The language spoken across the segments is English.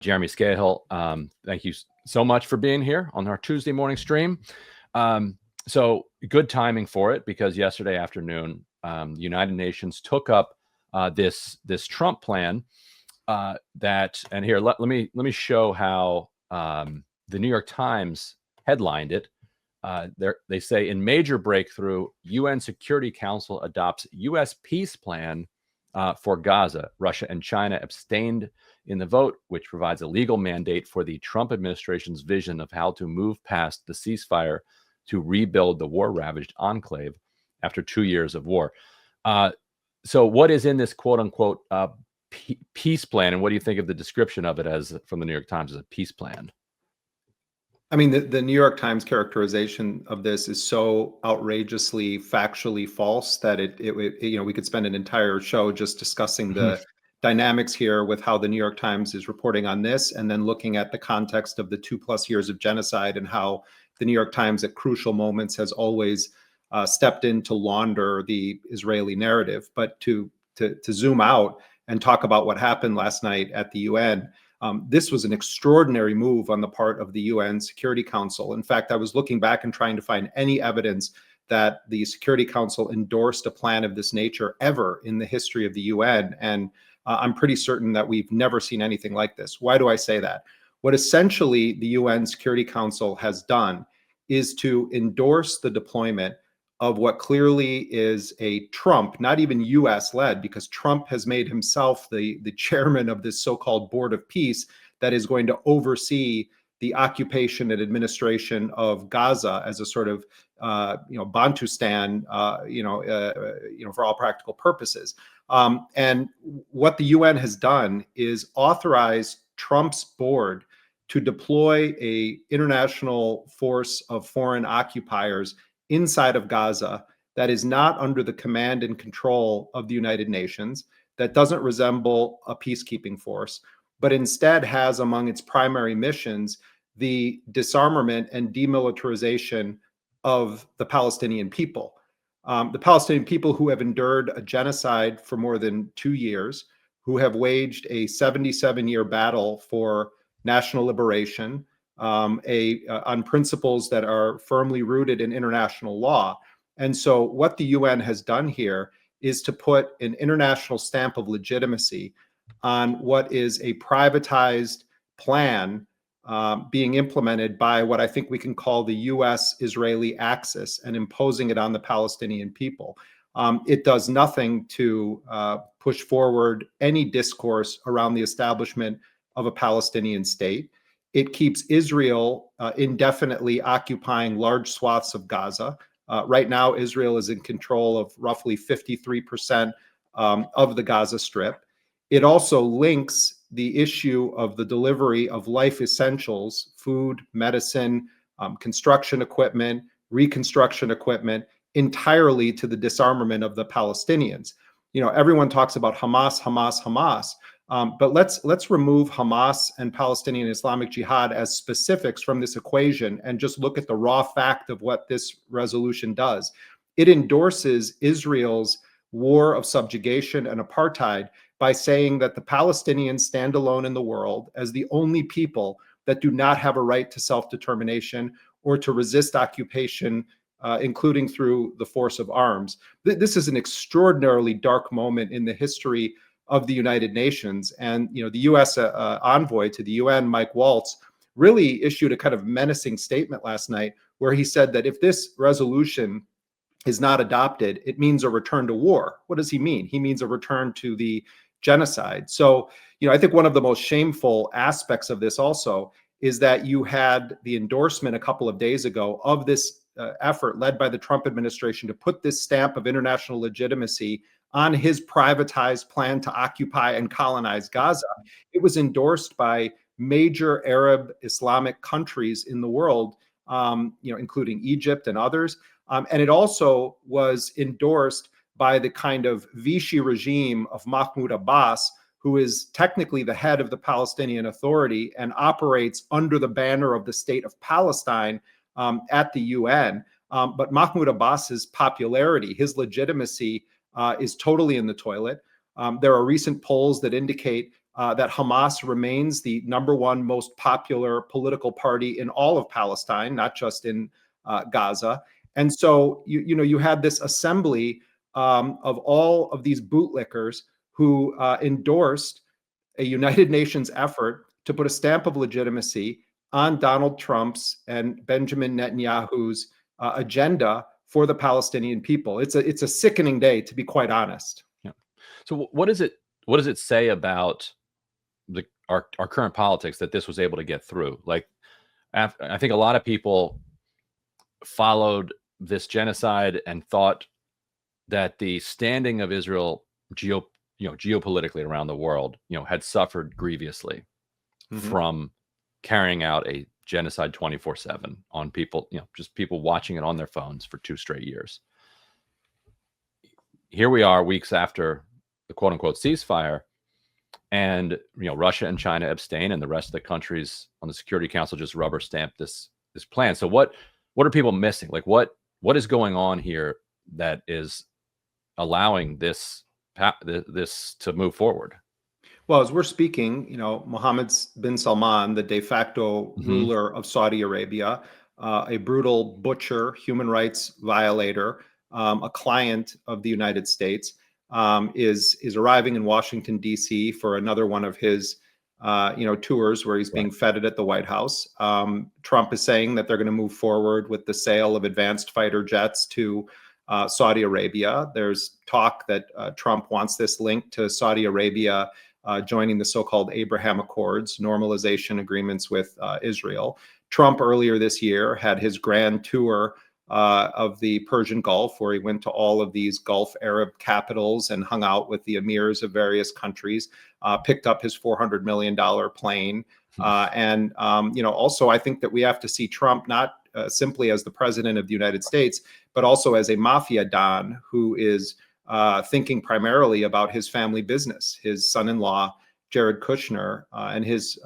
Jeremy Scahill, thank you so much for being here on our Tuesday morning stream. So good timing for it, because yesterday afternoon, the United Nations took up this Trump plan and here let me show how the New York Times headlined it. They say, in major breakthrough, UN Security Council adopts U.S. peace plan for Gaza. Russia and China abstained in the vote, which provides a legal mandate for the Trump administration's vision of how to move past the ceasefire to rebuild the war-ravaged enclave after 2 years of war. So what is in this quote-unquote peace plan, and what do you think of the description of it as from the New York Times as a peace plan? I mean, the New York Times characterization of this is so outrageously factually false that we could spend an entire show just discussing the dynamics here with how the New York Times is reporting on this, and then looking at the context of the 2+ years of genocide and how the New York Times at crucial moments has always stepped in to launder the Israeli narrative. But to zoom out and talk about what happened last night at the UN, this was an extraordinary move on the part of the UN Security Council. In fact, I was looking back and trying to find any evidence that the Security Council endorsed a plan of this nature ever in the history of the UN. And I'm pretty certain that we've never seen anything like this. Why do I say that? What essentially the UN Security Council has done is to endorse the deployment of what clearly is a Trump, not even US led, because Trump has made himself the chairman of this so-called Board of Peace that is going to oversee the occupation and administration of Gaza as a sort of Bantustan, for all practical purposes. And what the UN has done is authorize Trump's board to deploy an international force of foreign occupiers inside of Gaza that is not under the command and control of the United Nations, that doesn't resemble a peacekeeping force, but instead has among its primary missions the disarmament and demilitarization of the Palestinian people. The Palestinian people who have endured a genocide for more than 2 years, who have waged a 77-year battle for national liberation, on principles that are firmly rooted in international law. And so what the UN has done here is to put an international stamp of legitimacy on what is a privatized plan being implemented by what I think we can call the US-Israeli axis, and imposing it on the Palestinian people. It does nothing to push forward any discourse around the establishment of a Palestinian state. It keeps Israel indefinitely occupying large swaths of Gaza. Right now, Israel is in control of roughly 53% of the Gaza Strip. It also links the issue of the delivery of life essentials, food, medicine, construction equipment, reconstruction equipment, entirely to the disarmament of the Palestinians. Everyone talks about Hamas, Hamas, Hamas. But let's remove Hamas and Palestinian Islamic Jihad as specifics from this equation and just look at the raw fact of what this resolution does. It endorses Israel's war of subjugation and apartheid by saying that the Palestinians stand alone in the world as the only people that do not have a right to self-determination or to resist occupation, including through the force of arms. This is an extraordinarily dark moment in the history of the United Nations. And the U.S. envoy to the UN, Mike Waltz, really issued a kind of menacing statement last night where he said that if this resolution is not adopted, it means a return to war. What does he mean? He means a return to the genocide. So, I think one of the most shameful aspects of this also is that you had the endorsement a couple of days ago of this effort led by the Trump administration to put this stamp of international legitimacy on his privatized plan to occupy and colonize Gaza. It was endorsed by major Arab Islamic countries in the world, including Egypt and others. And it also was endorsed by the kind of Vichy regime of Mahmoud Abbas, who is technically the head of the Palestinian Authority and operates under the banner of the state of Palestine at the UN. But Mahmoud Abbas's popularity, his legitimacy, is totally in the toilet. There are recent polls that indicate that Hamas remains the #1 most popular political party in all of Palestine, not just in Gaza. And so you had this assembly of all of these bootlickers who endorsed a United Nations effort to put a stamp of legitimacy on Donald Trump's and Benjamin Netanyahu's agenda for the Palestinian people. It's a sickening day, to be quite honest. Yeah. So what does it say about our current politics that this was able to get through? Like, I think a lot of people followed this genocide and thought that the standing of Israel geopolitically around the world, had suffered grievously from carrying out a genocide 24/7 on people, just people watching it on their phones for 2 straight years. Here we are weeks after the quote unquote ceasefire, and Russia and China abstain, and the rest of the countries on the Security Council just rubber stamp this plan. So what are people missing? Like what is going on here that is allowing this to move forward? Well, as we're speaking, Mohammed bin Salman, the de facto ruler of Saudi Arabia, a brutal butcher, human rights violator, a client of the United States, is arriving in Washington, D.C. for another one of his tours where he's being feted at the White House. Trump is saying that they're going to move forward with the sale of advanced fighter jets to Saudi Arabia. There's talk that Trump wants this linked to Saudi Arabia joining the so-called Abraham Accords, normalization agreements with Israel. Trump earlier this year had his grand tour of the Persian Gulf, where he went to all of these Gulf Arab capitals and hung out with the emirs of various countries, picked up his $400 million plane. Also, I think that we have to see Trump not simply as the president of the United States, but also as a mafia don who is thinking primarily about his family business. His son-in-law, Jared Kushner, and his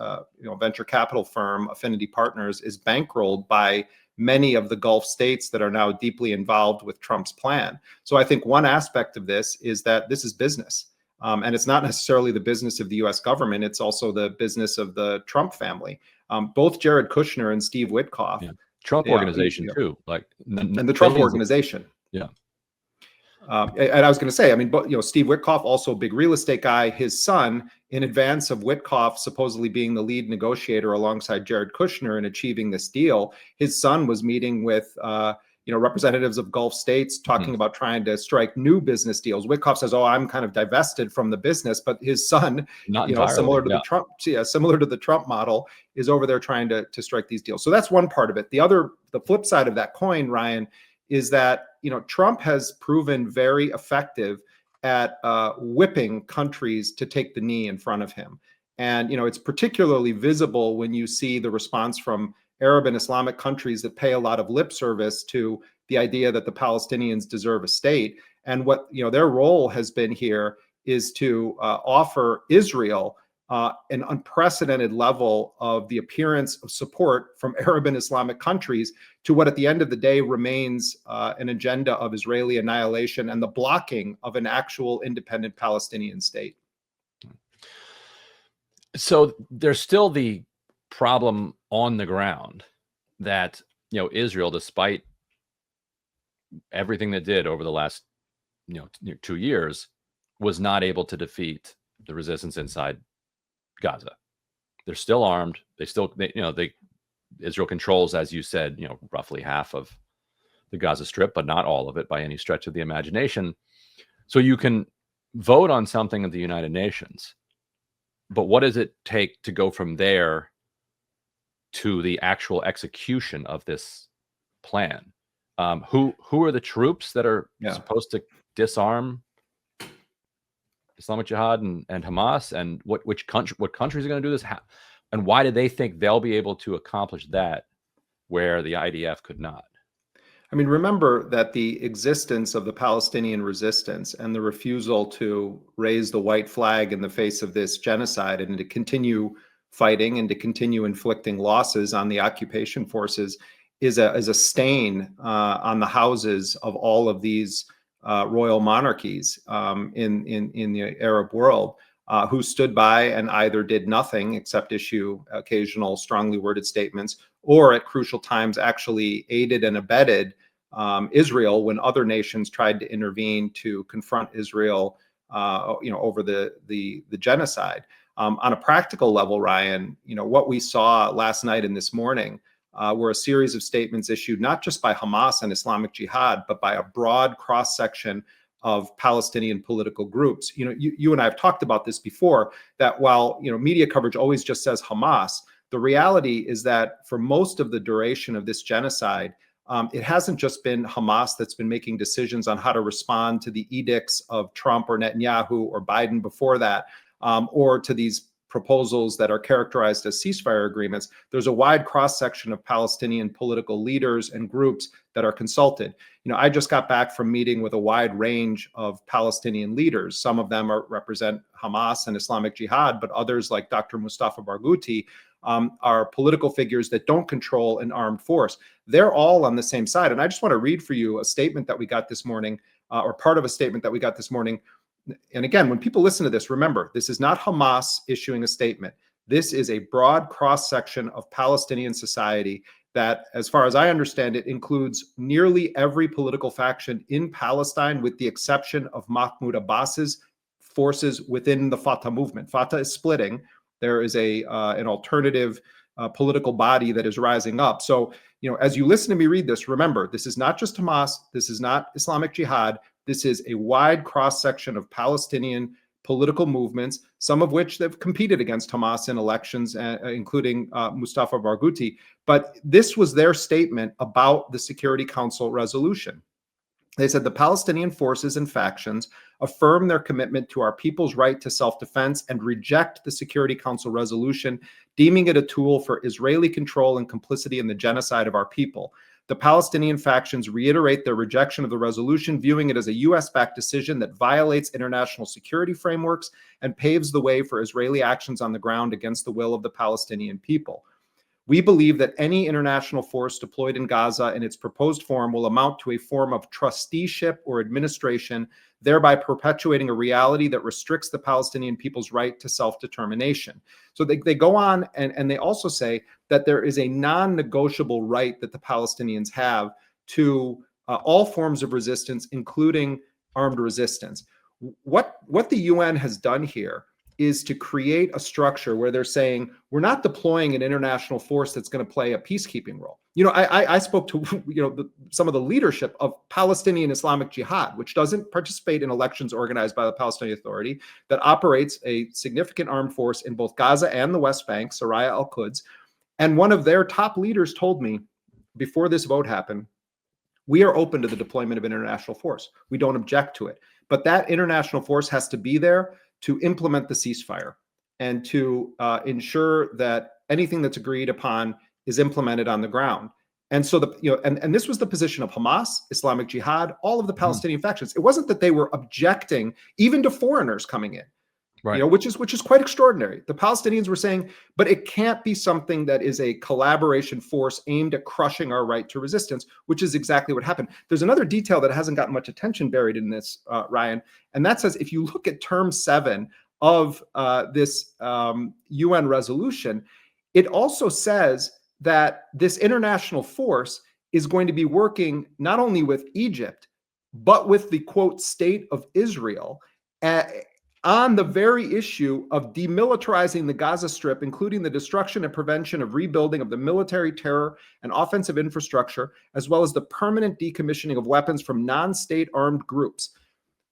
venture capital firm, Affinity Partners, is bankrolled by many of the Gulf states that are now deeply involved with Trump's plan. So I think one aspect of this is that this is business. And it's not necessarily the business of the US government, it's also the business of the Trump family. Both Jared Kushner and Steve Witkoff. Trump organization too, like and the Trump organization. Yeah. And I was going to say, Steve Witkoff, also a big real estate guy. His son, in advance of Witkoff supposedly being the lead negotiator alongside Jared Kushner in achieving this deal, his son was meeting with representatives of Gulf states, talking about trying to strike new business deals. Witkoff says, "Oh, I'm kind of divested from the business," but his son, similar to the Trump model, is over there trying to strike these deals. So that's one part of it. The flip side of that coin, Ryan, is that Trump has proven very effective at whipping countries to take the knee in front of him. And it's particularly visible when you see the response from Arab and Islamic countries that pay a lot of lip service to the idea that the Palestinians deserve a state. And what their role has been here is to offer Israel an unprecedented level of the appearance of support from Arab and Islamic countries to what at the end of the day remains an agenda of Israeli annihilation and the blocking of an actual independent Palestinian state. So there's still the problem on the ground that Israel, despite everything that did over the last 2 years, was not able to defeat the resistance inside Gaza. They're still armed. Israel controls, as you said, roughly half of the Gaza Strip, but not all of it by any stretch of the imagination. So you can vote on something at the United Nations, but what does it take to go from there to the actual execution of this plan? Who are the troops that are supposed to disarm Islamic Jihad and Hamas, and what countries are going to do this? And why do they think they'll be able to accomplish that where the IDF could not? Remember that the existence of the Palestinian resistance and the refusal to raise the white flag in the face of this genocide and to continue fighting and to continue inflicting losses on the occupation forces is a stain on the houses of all of these royal monarchies in the Arab world. who stood by and either did nothing except issue occasional strongly worded statements, or at crucial times actually aided and abetted Israel when other nations tried to intervene to confront Israel, over the genocide. On a practical level, Ryan, what we saw last night and this morning were a series of statements issued not just by Hamas and Islamic Jihad, but by a broad cross-section of Palestinian political groups. You and I have talked about this before, that while media coverage always just says Hamas, the reality is that for most of the duration of this genocide, it hasn't just been Hamas that's been making decisions on how to respond to the edicts of Trump or Netanyahu or Biden before that, or to these proposals that are characterized as ceasefire agreements. There's a wide cross-section of Palestinian political leaders and groups that are consulted. I just got back from meeting with a wide range of Palestinian leaders. Some of them represent Hamas and Islamic Jihad, but others, like Dr. Mustafa Barghouti, are political figures that don't control an armed force. They're all on the same side. And I just want to read for you a statement that we got this morning, or part of a statement that we got this morning. And again, when people listen to this, remember, this is not Hamas issuing a statement. This is a broad cross-section of Palestinian society that, as far as I understand it, includes nearly every political faction in Palestine, with the exception of Mahmoud Abbas's forces within the Fatah movement. Fatah is splitting. There is an alternative political body that is rising up. So, as you listen to me read this, remember, this is not just Hamas. This is not Islamic Jihad. This is a wide cross-section of Palestinian political movements, some of which have competed against Hamas in elections, including Mustafa Barghouti. But this was their statement about the Security Council resolution. They said the Palestinian forces and factions affirm their commitment to our people's right to self-defense and reject the Security Council resolution, deeming it a tool for Israeli control and complicity in the genocide of our people. The Palestinian factions reiterate their rejection of the resolution, viewing it as a U.S.-backed decision that violates international security frameworks and paves the way for Israeli actions on the ground against the will of the Palestinian people. We believe that any international force deployed in Gaza in its proposed form will amount to a form of trusteeship or administration, thereby perpetuating a reality that restricts the Palestinian people's right to self-determination. So they go on and they also say that there is a non-negotiable right that the Palestinians have to all forms of resistance, including armed resistance. What the UN has done here is to create a structure where they're saying, we're not deploying an international force that's going to play a peacekeeping role. I spoke to some of the leadership of Palestinian Islamic Jihad, which doesn't participate in elections organized by the Palestinian Authority, that operates a significant armed force in both Gaza and the West Bank, Soraya al-Quds. And one of their top leaders told me before this vote happened, we are open to the deployment of international force. We don't object to it. But that international force has to be there to implement the ceasefire and to ensure that anything that's agreed upon is implemented on the ground. And so and this was the position of Hamas, Islamic Jihad, all of the Palestinian factions. It wasn't that they were objecting even to foreigners coming in, right? Which is quite extraordinary. The Palestinians were saying, but it can't be something that is a collaboration force aimed at crushing our right to resistance, which is exactly what happened. There's another detail that hasn't gotten much attention buried in this, Ryan, and that says if you look at term 7 of this UN resolution, it also says that this international force is going to be working not only with Egypt, but with the, quote, state of Israel, on the very issue of demilitarizing the Gaza Strip, including the destruction and prevention of rebuilding of the military terror and offensive infrastructure, as well as the permanent decommissioning of weapons from non-state armed groups.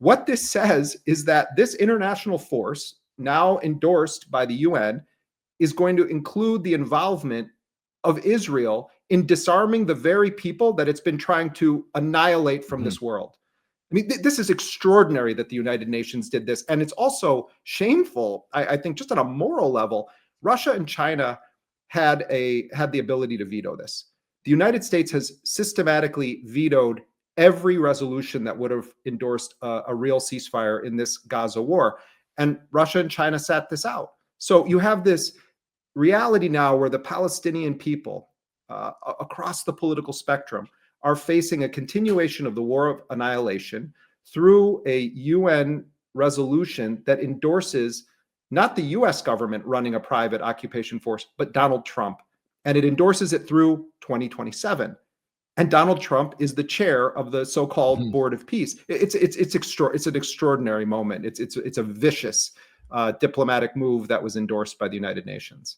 What this says is that this international force, now endorsed by the UN, is going to include the involvement of Israel in disarming the very people that it's been trying to annihilate from this world. I mean, this is extraordinary that the United Nations did this. And it's also shameful, I think, just on a moral level. Russia and China had the ability to veto this. The United States has systematically vetoed every resolution that would have endorsed a real ceasefire in this Gaza war. And Russia and China sat this out. So you have this reality now where the Palestinian people across the political spectrum are facing a continuation of the war of annihilation through a UN resolution that endorses not the US government running a private occupation force, but Donald Trump. And it endorses it through 2027. And Donald Trump is the chair of the so-called Board of Peace. It's an extraordinary moment. It's a vicious diplomatic move that was endorsed by the United Nations.